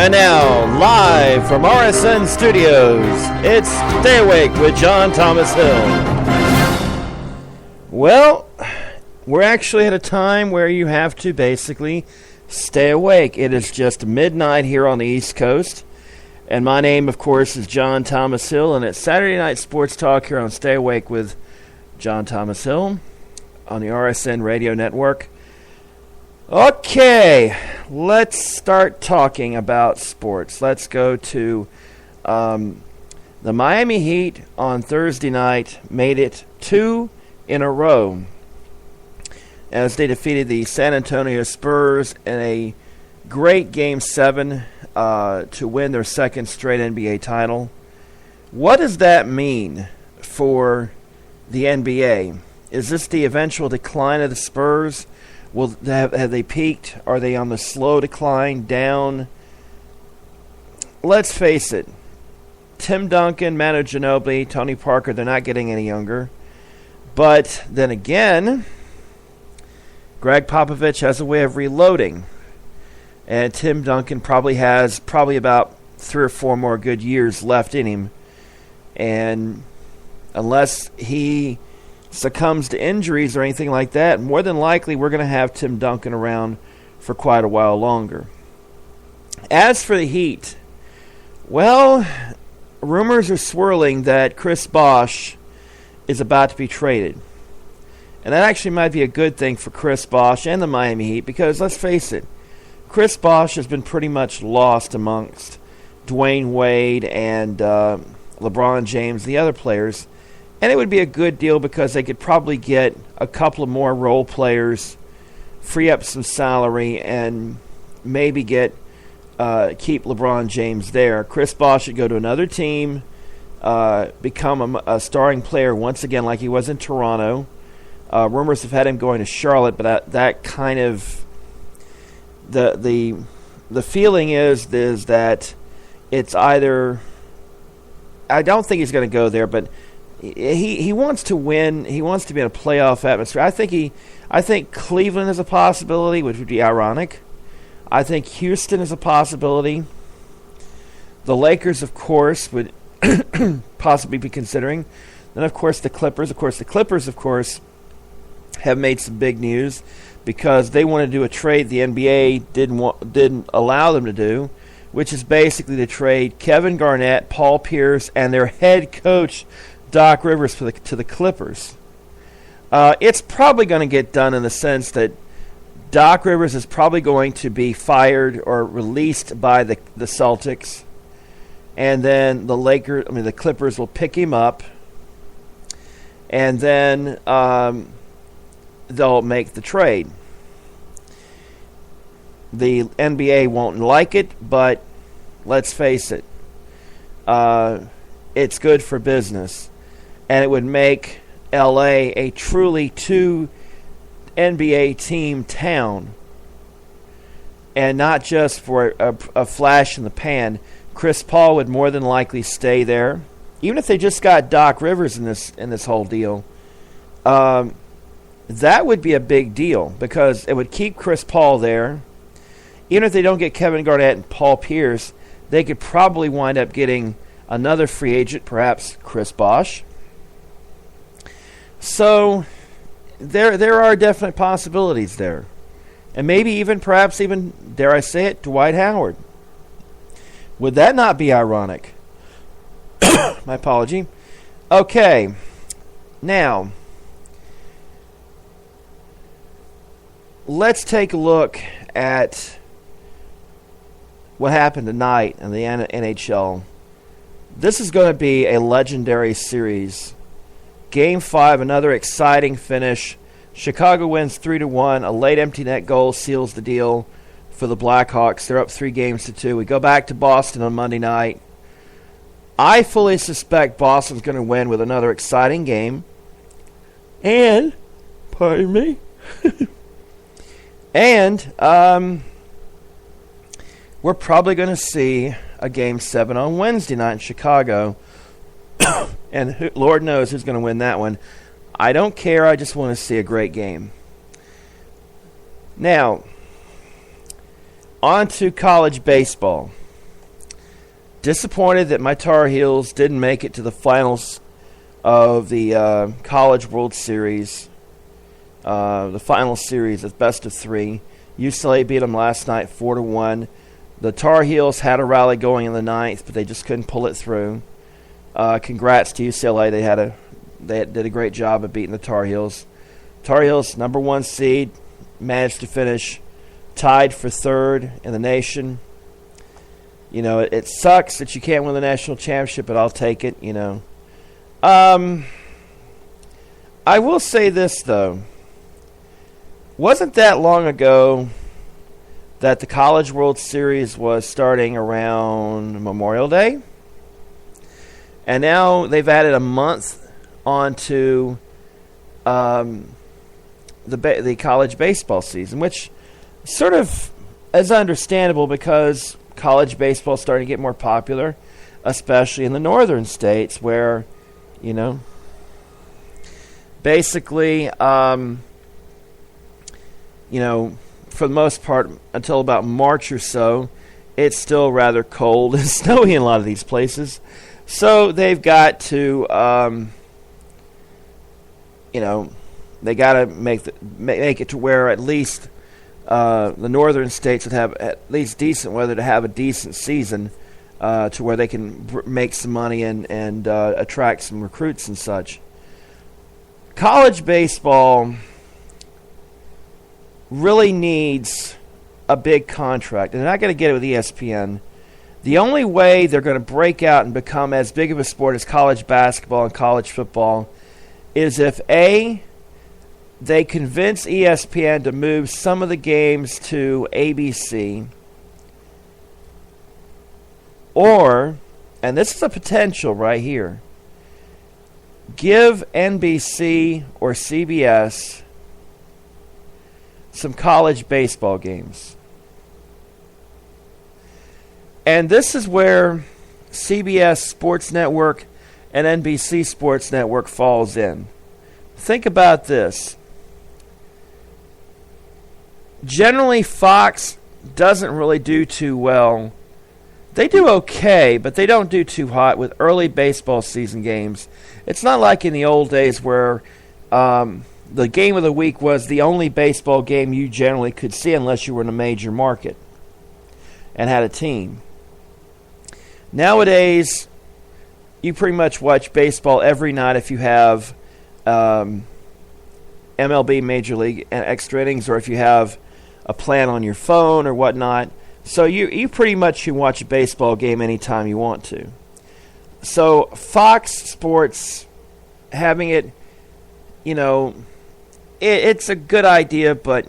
And now, live from RSN Studios, it's Stay Awake with John Thomas Hill. Well, we're actually at a time where you have to basically stay awake. It is just midnight here on the East Coast. And my name, of course, is John Thomas Hill. And it's Saturday Night Sports Talk here on Stay Awake with John Thomas Hill on the RSN Radio Network. Okay, let's start talking about sports. Let's go to the Miami Heat on Thursday night made it 2 in a row as they defeated the San Antonio Spurs in a great Game 7 to win their second straight NBA title. What does that mean for the NBA? Is this the eventual decline of the Spurs? Have they peaked? Are they on the slow decline down? Let's face it. Tim Duncan, Manu Ginobili, Tony Parker, they're not getting any younger. But then again, Greg Popovich has a way of reloading. And Tim Duncan probably has about 3 or 4 more good years left in him. And unless he succumbs to injuries or anything like that, more than likely we're going to have Tim Duncan around for quite a while longer. As for the Heat, well, rumors are swirling that Chris Bosh is about to be traded. And that actually might be a good thing for Chris Bosh and the Miami Heat because, let's face it, Chris Bosh has been pretty much lost amongst Dwayne Wade and LeBron James, the other players. And it would be a good deal because they could probably get a couple of more role players, free up some salary, and maybe keep LeBron James there. Chris Bosh should go to another team, become a starring player once again like he was in Toronto. Rumors have had him going to Charlotte, but that kind of the feeling is that it's either, I don't think he's going to go there, but he wants to win. He wants to be in a playoff atmosphere. I think Cleveland is a possibility, which would be ironic. I think Houston is a possibility. The Lakers, of course, would possibly be considering. Then, of course, the Clippers. Of course, the Clippers, have made some big news because they want to do a trade the NBA didn't allow them to do, which is basically to trade Kevin Garnett, Paul Pierce, and their head coach Doc Rivers to the Clippers. It's probably going to get done in the sense that Doc Rivers is probably going to be fired or released by the Celtics, and then the Clippers will pick him up, and then they'll make the trade. The NBA won't like it, but let's face it, it's good for business. And it would make LA a truly 2 NBA team town. And not just for a flash in the pan. Chris Paul would more than likely stay there. Even if they just got Doc Rivers in this whole deal. That would be a big deal because it would keep Chris Paul there. Even if they don't get Kevin Garnett and Paul Pierce, they could probably wind up getting another free agent, perhaps Chris Bosh. So there are definite possibilities there. And maybe perhaps even, dare I say it, Dwight Howard. Would that not be ironic? My apology. Okay. Now, let's take a look at what happened tonight in the NHL. This is going to be a legendary series. Game 5, another exciting finish. Chicago wins 3-1. A late empty net goal seals the deal for the Blackhawks. They're up 3-2. We go back to Boston on Monday night. I fully suspect Boston's going to win with another exciting game. And, pardon me, and we're probably going to see a Game 7 on Wednesday night in Chicago. And Lord knows who's going to win that one. I don't care. I just want to see a great game. Now, on to college baseball. Disappointed that my Tar Heels didn't make it to the finals of the College World Series, the final series of best of 3. UCLA beat them last night 4-1. The Tar Heels had a rally going in the 9th, but they just couldn't pull it through. Congrats to UCLA. They did a great job of beating the Tar Heels. Tar Heels, number 1 seed, managed to finish tied for 3rd in the nation. You know, it sucks that you can't win the national championship, but I'll take it, you know. I will say this, though. Wasn't that long ago that the College World Series was starting around Memorial Day? And now they've added a month onto the college baseball season, which sort of is understandable because college baseball is starting to get more popular, especially in the northern states where, you know, basically, you know, for the most part, until about March or so, it's still rather cold and snowy in a lot of these places. So they've got to, you know, they got to make it to where at least the northern states would have at least decent weather to have a decent season, to where they can make some money and attract some recruits and such. College baseball really needs a big contract, and they're not going to get it with ESPN. The only way they're going to break out and become as big of a sport as college basketball and college football is if A, they convince ESPN to move some of the games to ABC, or, and this is a potential right here, give NBC or CBS some college baseball games. And this is where CBS Sports Network and NBC Sports Network falls in. Think about this. Generally, Fox doesn't really do too well. They do okay, but they don't do too hot with early baseball season games. It's not like in the old days where the game of the week was the only baseball game you generally could see unless you were in a major market and had a team. Nowadays, you pretty much watch baseball every night if you have MLB Major League Extra Innings, or if you have a plan on your phone or whatnot. So you pretty much can watch a baseball game anytime you want to. So Fox Sports having it, you know, it's a good idea, but,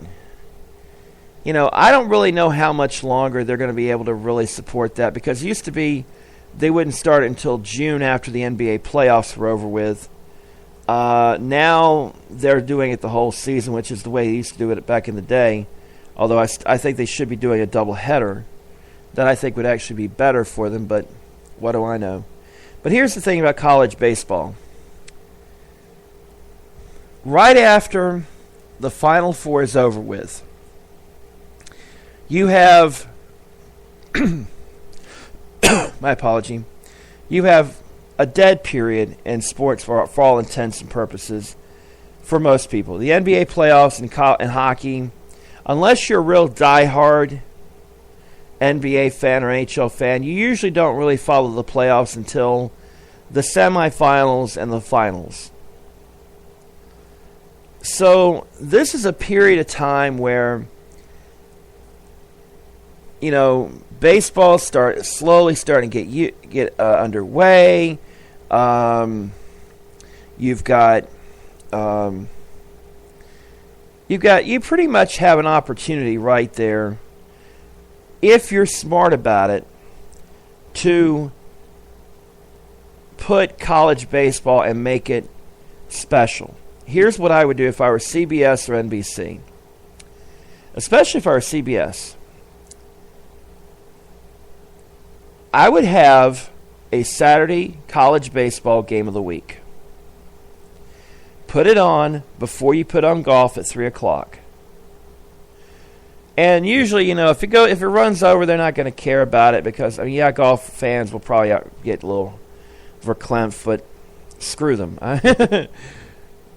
you know, I don't really know how much longer they're going to be able to really support that, because it used to be they wouldn't start until June after the NBA playoffs were over with. Now they're doing it the whole season, which is the way they used to do it back in the day. Although I think they should be doing a doubleheader. That I think would actually be better for them, but what do I know? But here's the thing about college baseball. Right after the Final Four is over with, you have, my apology, you have a dead period in sports for all intents and purposes for most people. The NBA playoffs and hockey, unless you're a real diehard NBA fan or NHL fan, you usually don't really follow the playoffs until the semifinals and the finals. So this is a period of time where, you know, baseball slowly starting to get underway. You pretty much have an opportunity right there, if you're smart about it, to put college baseball and make it special. Here's what I would do if I were CBS or NBC, especially if I were CBS. I would have a Saturday college baseball game of the week. Put it on before you put on golf at 3 o'clock. And usually, if it runs over, they're not going to care about it because golf fans will probably get a little verklempt, but screw them.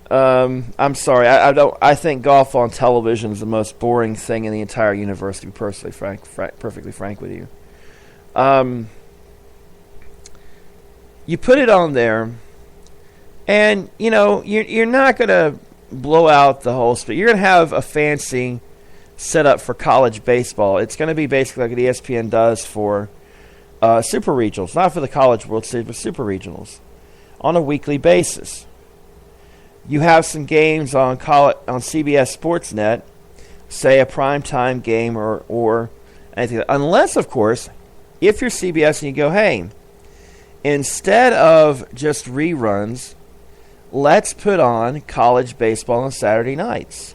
I'm sorry. I think golf on television is the most boring thing in the entire universe. To be perfectly frank with you. You put it on there, and you're not going to blow out the whole sport. You're going to have a fancy set up for college baseball. It's going to be basically like what ESPN does for super regionals, not for the College World Series, but super regionals, on a weekly basis. You have some games on CBS Sportsnet, say a primetime game or anything. Unless, of course, if you're CBS and you go, hey, instead of just reruns, let's put on college baseball on Saturday nights.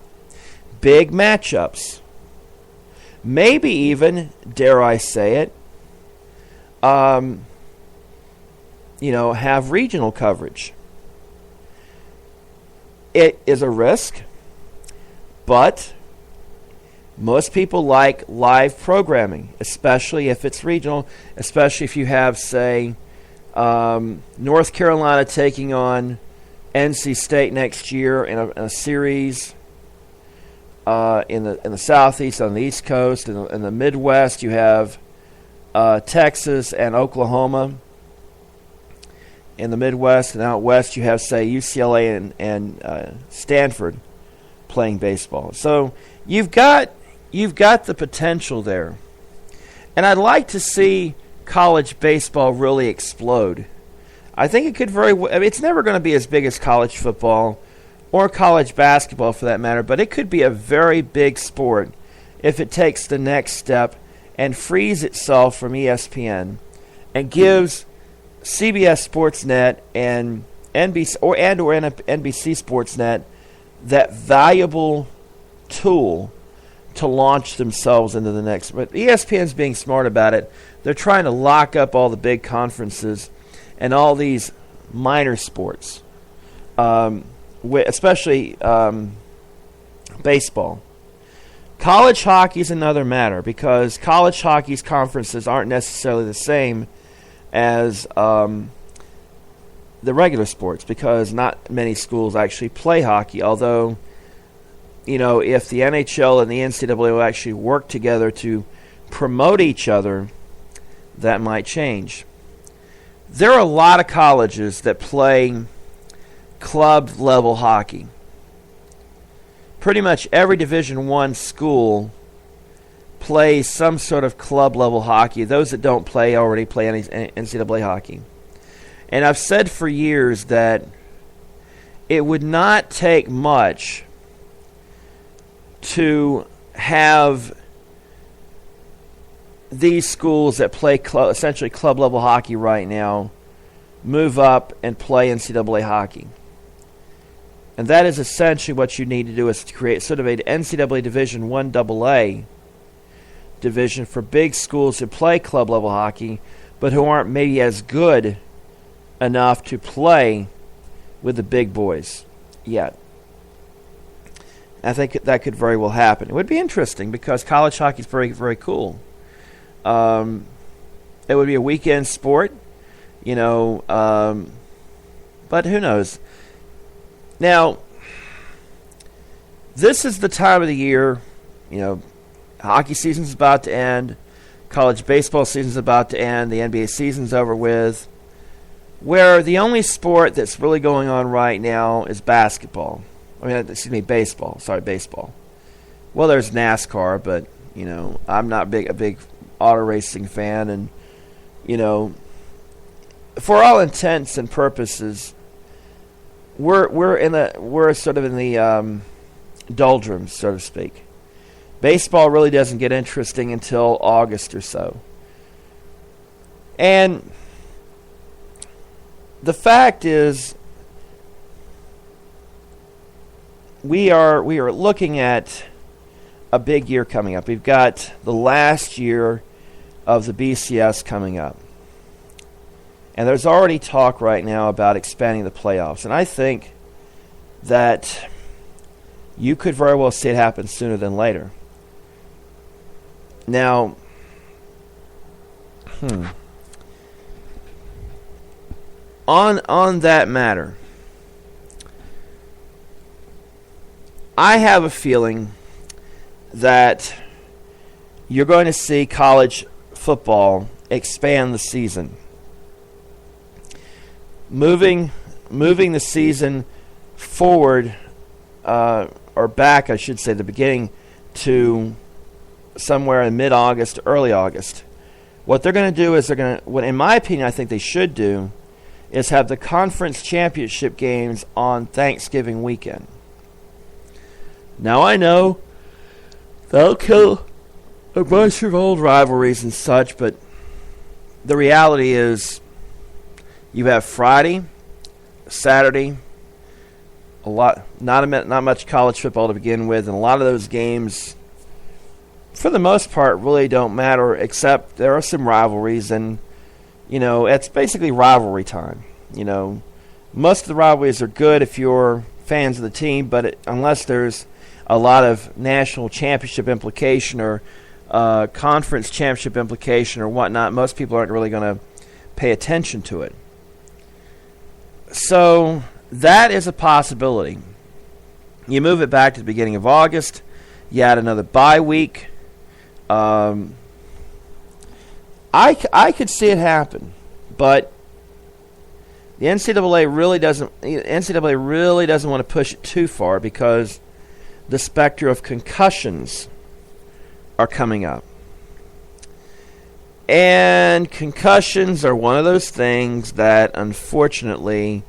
Big matchups. Maybe even, dare I say it, have regional coverage. It is a risk, but most people like live programming, especially if it's regional, especially if you have, say, North Carolina taking on NC State next year in a series. In the Southeast, on the East Coast, in the Midwest, you have Texas and Oklahoma. In the Midwest and out west, you have, say, UCLA and Stanford playing baseball. So you've got the potential there, and I'd like to see college baseball really explode. I think it could it's never going to be as big as college football or college basketball for that matter, but it could be a very big sport if it takes the next step and frees itself from ESPN and gives CBS Sportsnet and NBC or NBC Sportsnet that valuable tool to launch themselves into the next. But ESPN's being smart about it. They're trying to lock up all the big conferences and all these minor sports. Especially baseball. College hockey is another matter because college hockey's conferences aren't necessarily the same as the regular sports because not many schools actually play hockey, although, if the NHL and the NCAA will actually work together to promote each other, that might change. There are a lot of colleges that play club level hockey. Pretty much every Division I school plays some sort of club level hockey. Those that don't play already play NCAA hockey. And I've said for years that it would not take much to have these schools that play essentially club level hockey right now move up and play NCAA hockey. And that is essentially what you need to do, is to create sort of an NCAA Division I AA division for big schools who play club level hockey, but who aren't maybe as good enough to play with the big boys yet. I think that could very well happen. It would be interesting because college hockey is very, very cool. It would be a weekend sport, but who knows? Now, this is the time of the year, hockey season's about to end, college baseball season's about to end, the NBA season's over with, where the only sport that's really going on right now is basketball. Baseball. Sorry, baseball. Well, there's NASCAR, but, I'm not a big auto racing fan, and, for all intents and purposes, we're sort of in the doldrums, so to speak. Baseball really doesn't get interesting until August or so. And the fact is, we are looking at a big year coming up. We've got the last year of the BCS coming up. And there's already talk right now about expanding the playoffs. And I think that you could very well see it happen sooner than later. Now, on that matter, I have a feeling that you're going to see college football expand the season. Moving the season forward, or back, I should say, the beginning to somewhere in mid-August, early August. What they're going to do is what in my opinion I think they should do is have the conference championship games on Thanksgiving weekend. Now I know they'll kill a bunch of old rivalries and such, but the reality is you have Friday, Saturday, not much college football to begin with, and a lot of those games, for the most part, really don't matter, except there are some rivalries, and, it's basically rivalry time. Most of the rivalries are good if you're fans of the team, but unless there's a lot of national championship implication or conference championship implication or whatnot, most people aren't really going to pay attention to it. So that is a possibility. You move it back to the beginning of August. You add another bye week. I could see it happen, but the NCAA really doesn't want to push it too far because the specter of concussions are coming up. And concussions are one of those things that, unfortunately,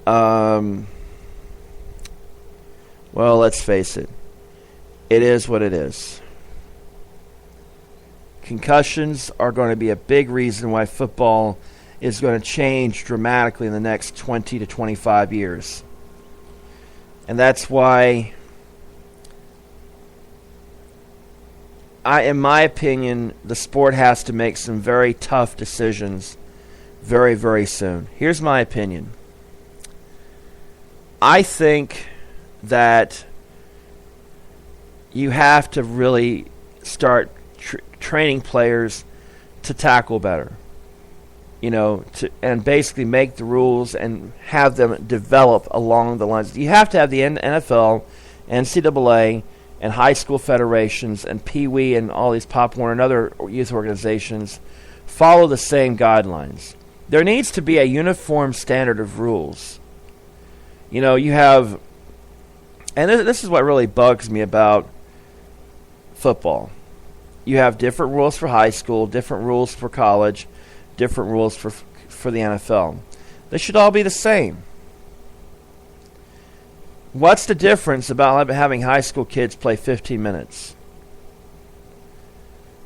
well, let's face it. It is what it is. Concussions are going to be a big reason why football is going to change dramatically in the next 20 to 25 years. And that's why, in my opinion, the sport has to make some very tough decisions very, very soon. Here's my opinion. I think that you have to really start training players to tackle better, and basically make the rules and have them develop along the lines. You have to have the NFL, NCAA, and high school federations and Pee Wee and all these Pop Warner and other youth organizations follow the same guidelines. There needs to be a uniform standard of rules. You have, and this is what really bugs me about football. You have different rules for high school, different rules for college, different rules for the NFL. They should all be the same. What's the difference about having high school kids play 15 minutes?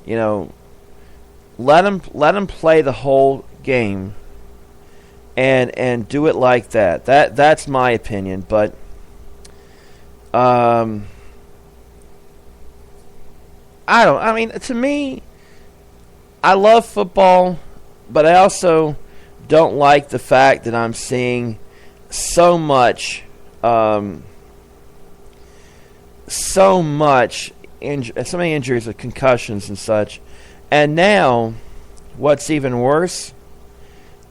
Let them play the whole game and do it like that. That's my opinion, but to me, I love football, but I also don't like the fact that I'm seeing so many injuries with concussions and such. And now, what's even worse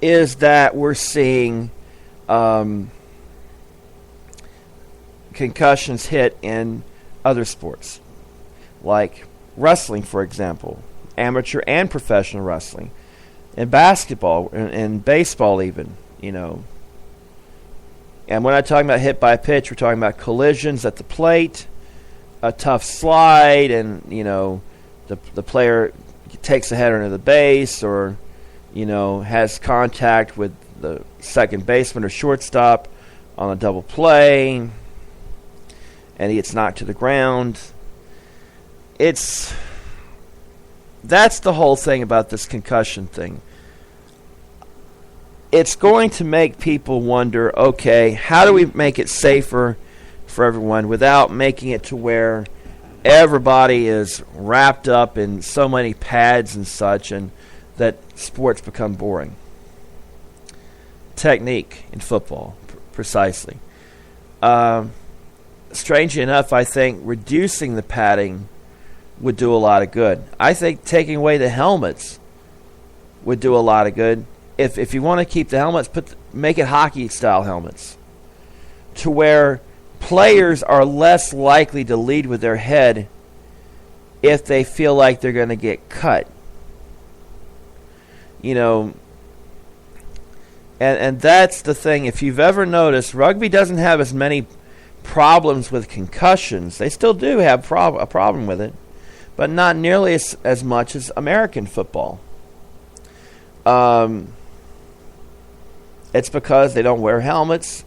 is that we're seeing concussions hit in other sports, like wrestling, for example, amateur and professional wrestling, and basketball, and baseball even, And we're not talking about hit by pitch. We're talking about collisions at the plate, a tough slide, and, the player takes a header into the base or, has contact with the second baseman or shortstop on a double play, and he gets knocked to the ground. That's the whole thing about this concussion thing. It's going to make people wonder, okay, how do we make it safer for everyone without making it to where everybody is wrapped up in so many pads and such, and that sports become boring. Technique in football, precisely. Strangely enough, I think reducing the padding would do a lot of good. I think taking away the helmets would do a lot of good. If you want to keep the helmets, make it hockey-style helmets, to where players are less likely to lead with their head if they feel like they're going to get cut. You know, and that's the thing. If you've ever noticed, rugby doesn't have as many problems with concussions. They still do have a problem with it, but not nearly as much as American football. It's because they don't wear helmets,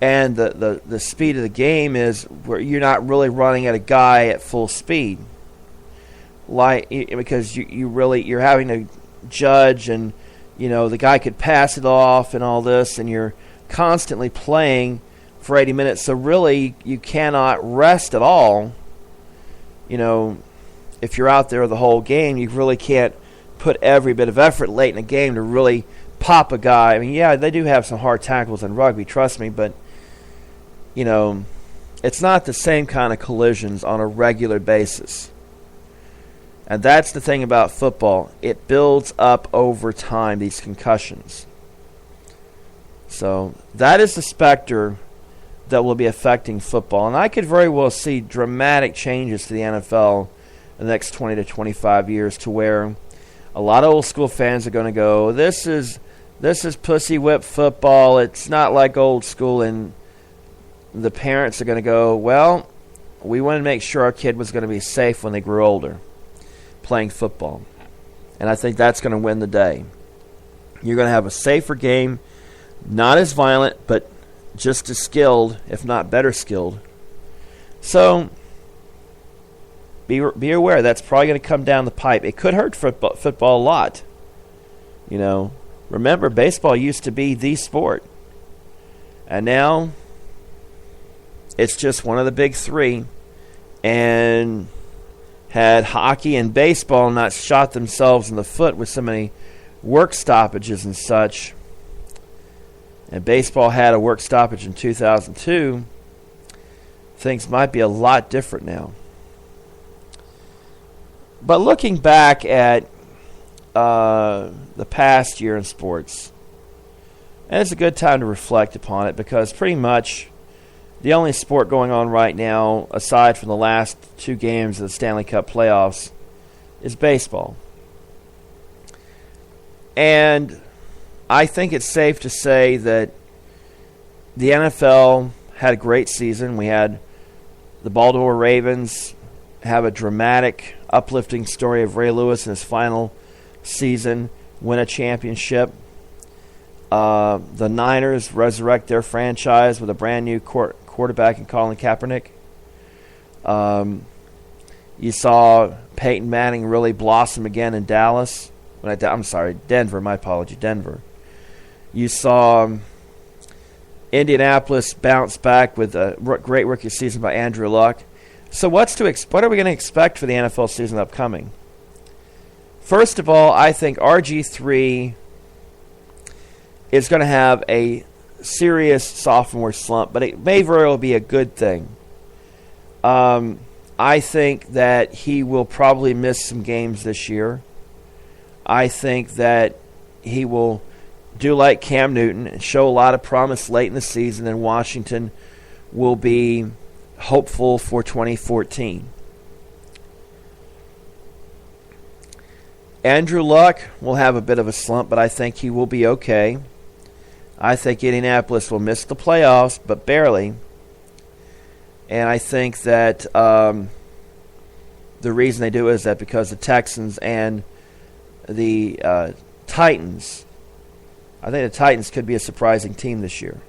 and the speed of the game is where you're not really running at a guy at full speed, because you're having to judge, and the guy could pass it off and all this, and you're constantly playing for 80 minutes. So really, you cannot rest at all. If you're out there the whole game, you really can't put every bit of effort late in a game to really pop a guy. I mean, yeah, they do have some hard tackles in rugby, trust me, but it's not the same kind of collisions on a regular basis. And that's the thing about football. It builds up over time, these concussions. So that is the specter that will be affecting football. And I could very well see dramatic changes to the NFL in the next 20 to 25 years, to where a lot of old school fans are going to go, this is pussy whip football. It's not like old school. And the parents are going to go, well, we want to make sure our kid was going to be safe when they grew older playing football. And I think that's going to win the day. You're going to have a safer game, not as violent, but just as skilled, if not better skilled. So be aware, that's probably going to come down the pipe. It could hurt football a lot. Remember, baseball used to be the sport. And now it's just one of the big three. And had hockey and baseball not shot themselves in the foot with so many work stoppages and such, and baseball had a work stoppage in 2002, things might be a lot different now. But looking back at the past year in sports, and it's a good time to reflect upon it, because pretty much the only sport going on right now, aside from the last two games of the Stanley Cup playoffs, is baseball. And I think it's safe to say that the NFL had a great season. We had the Baltimore Ravens have a dramatic, uplifting story of Ray Lewis in his final season, win a championship. The Niners resurrect their franchise with a brand new quarterback in Colin Kaepernick. You saw Peyton Manning really blossom again in Dallas. Denver. My apology, Denver. You saw Indianapolis bounce back with a great rookie season by Andrew Luck. So what are we going to expect for the NFL season upcoming? First of all, I think RG3 is going to have a serious sophomore slump, but it may very well be a good thing. I think that he will probably miss some games this year. I think that he will do like Cam Newton and show a lot of promise late in the season, and Washington will be hopeful for 2014. Andrew Luck will have a bit of a slump, but I think he will be okay. I think Indianapolis will miss the playoffs, but barely. And I think that the reason they do is that because the Texans and the Titans, I think the Titans could be a surprising team this year.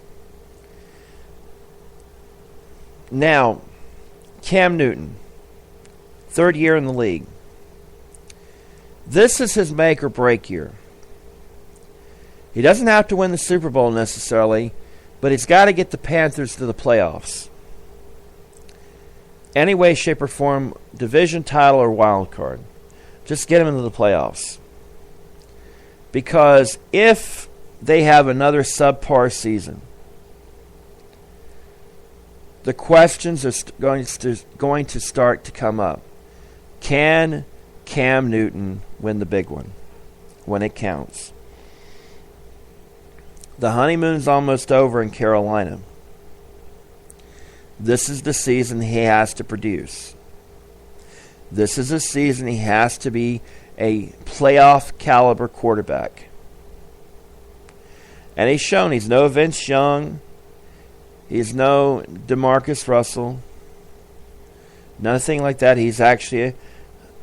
Now, Cam Newton, third year in the league. This is his make or break year. He doesn't have to win the Super Bowl necessarily, but he's got to get the Panthers to the playoffs. Any way, shape, or form, division title or wild card. Just get them into the playoffs. Because if they have another subpar season, the questions are going to start to come up. Can Cam Newton win the big one when it counts? The honeymoon's almost over in Carolina. This is the season he has to produce. This is a season he has to be a playoff caliber quarterback. And he's shown he's no Vince Young. He's no DeMarcus Russell. Nothing like that. He's actually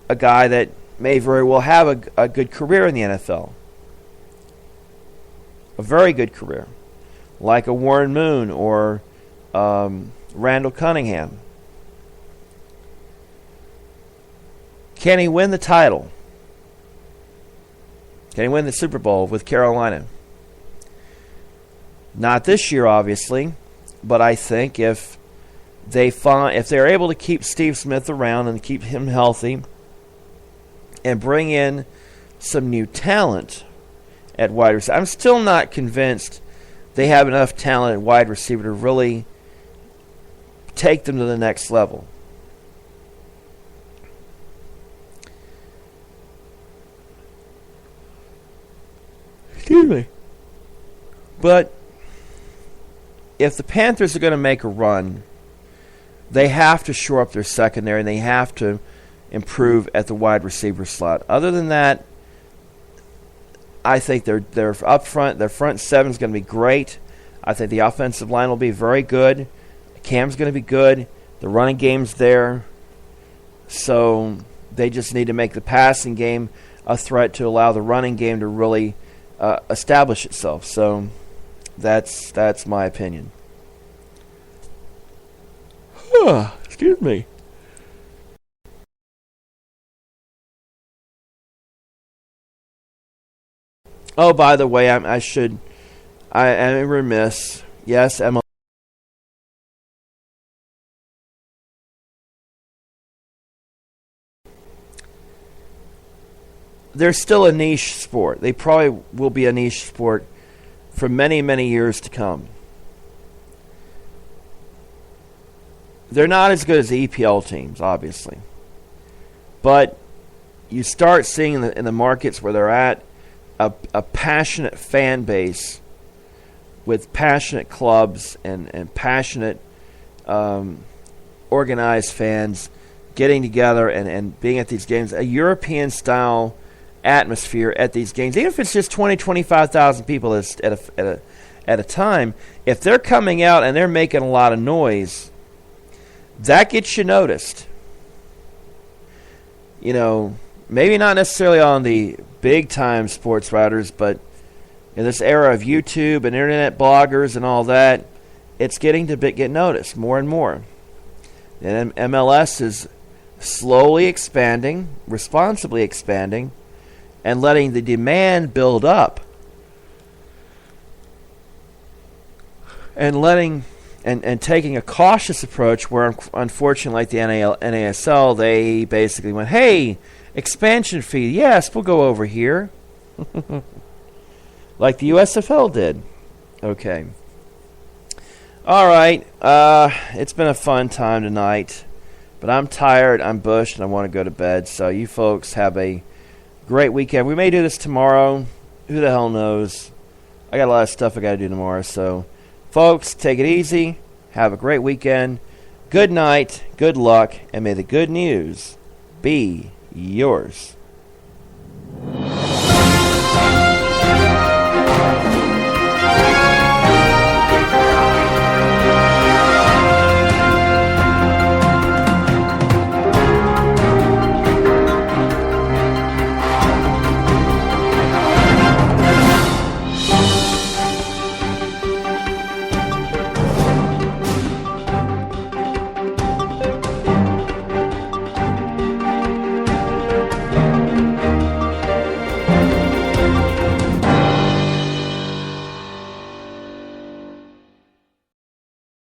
a guy that may very well have a good career in the NFL. A very good career. Like a Warren Moon or Randall Cunningham. Can he win the title? Can he win the Super Bowl with Carolina? Not this year, obviously, but I think if they're able to keep Steve Smith around and keep him healthy and bring in some new talent at wide receiver, I'm still not convinced they have enough talent at wide receiver to really take them to the next level. Excuse me. But if the Panthers are going to make a run, they have to shore up their secondary and they have to improve at the wide receiver slot. Other than that, I think they're up front. Their front seven is going to be great. I think the offensive line will be very good. Cam's going to be good. The running game's there. So they just need to make the passing game a threat to allow the running game to really establish itself. So that's my opinion. Excuse me. Oh, by the way, I am remiss. Yes, Emma. They're still a niche sport. They probably will be a niche sport for many, many years to come. They're not as good as the EPL teams, obviously. But you start seeing in the markets where they're at a passionate fan base with passionate clubs and passionate organized fans getting together and being at these games. A European-style atmosphere at these games, even if it's just 20, 25,000 people at a time, if they're coming out and they're making a lot of noise, that gets you noticed. You know, maybe not necessarily on the big-time sports writers, but in this era of YouTube and internet bloggers and all that, it's getting to get noticed more and more. And MLS is slowly expanding, responsibly expanding, and letting the demand build up. And taking a cautious approach where, unfortunately, like the NASL, they basically went, hey, expansion fee, yes, we'll go over here. Like the USFL did. Okay. All right. It's been a fun time tonight. But I'm tired, I'm bushed, and I want to go to bed. So you folks have a great weekend. We may do this tomorrow. Who the hell knows? I got a lot of stuff I got to do tomorrow. So, folks, take it easy. Have a great weekend. Good night, good luck, and may the good news be yours.